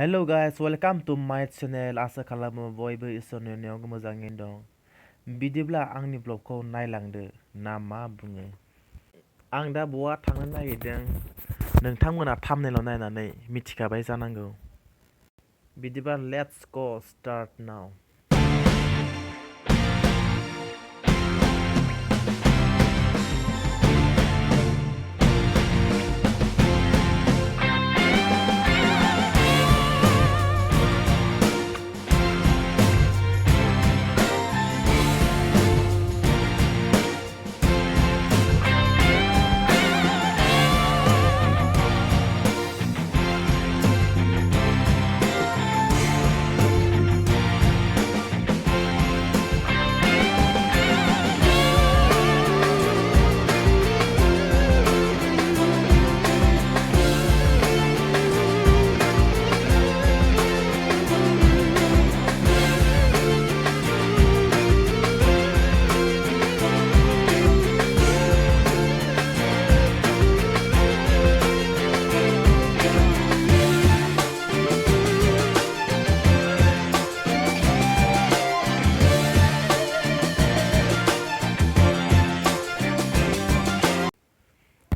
Hello guys, welcome to my channel. आसा खालामो बयबो इसोरनि अननायाव मोजाङैनो दं। बिदिब्ला आंनि ब्लगखौ नायलांदो ना मा बुङो। आं दा बहा थांनो नागिरदों नोंथांमोना थाम्बनेलाव नायनानै मिथिखाबाय जानांगौ। बिदिबा लेट्स गो स्टार्ट नाउ।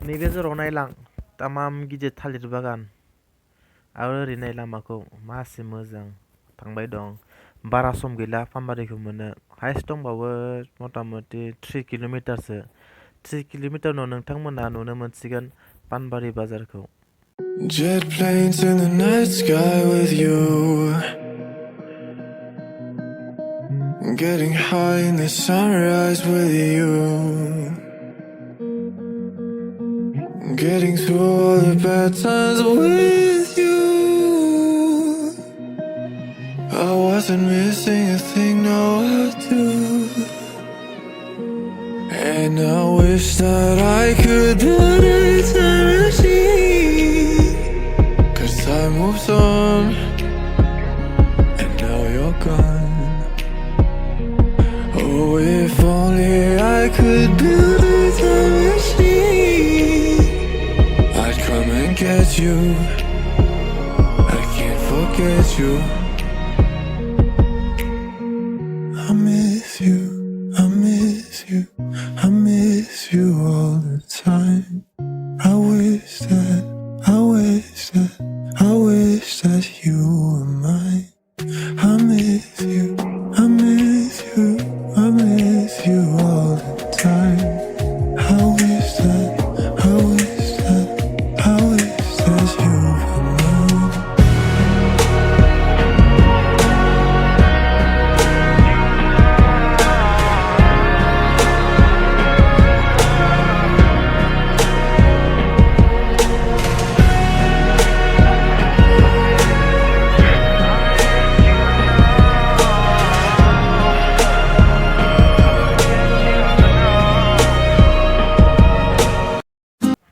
नैबे जराव नायलां तामाम गिदिर थालिर बागान आरो ओरैनाय लामाखौ मासे मोजां थांबाय दं। बारा सम गैला पानबारिखौ मोननो। हाइस्ट दंबावो मथा मथि 3 किल'मिटारसो। 3 किल'मिटार उनाव नोंथांमोना नुनो मोनसिगोन पानबारि बाजारखौ। Jet planes in the night sky with you, getting high in the sunrise with you, getting through all the bad times with you. I wasn't missing a thing, no I do. And I wish that I could build a time machine, 'cause time moves on and now you're gone. Oh, if only I could build a time machine, I'd come and get you. I can't forget you. I miss you, I miss you, I miss you all the time. I wish that you were mine. I miss you, I miss you, I miss you all the time. I wish that you were mine.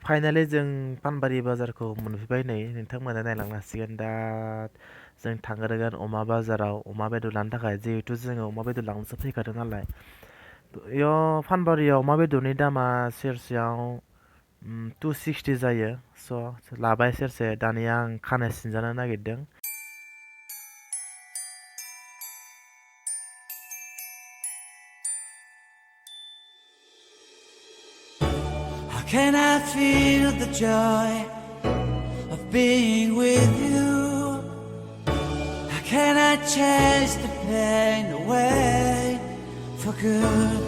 Finally जों पानबारि बाजारखौ मोनफैबाय। नै नोंथांमोना नायलांनो हासिगोन। दा जों थांग्रोगोन अमा बाजाराव अमा बेदर लानो थाखाय, जिहेथु जोङो अमा बेदर लांनोसो फैखादों नालाय। बेयाव पानबारियाव अमा बेदरनि दामा सेरसेयाव 260 जायो। स' लाबाय सेरसे। दानिया आं खानाय सिनजानो नागिरदों। Can I feel the joy of being with you? How can I chase the pain away for good?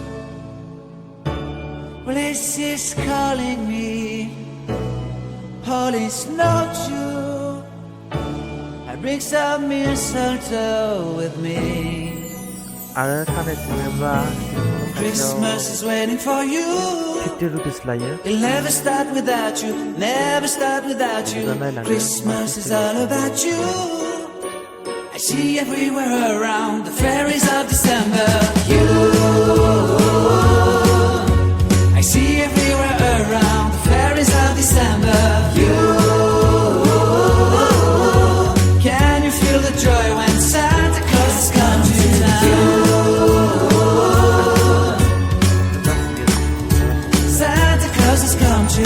Well, this is calling me, all is not true. I bring some mistletoe with me. आरो खानाय सिनोब्ला Christmas is waiting for you. 50 rupees लायो। It'll never start without you, never start without you. Christmas is all about you. I see everywhere around the fairies of December. You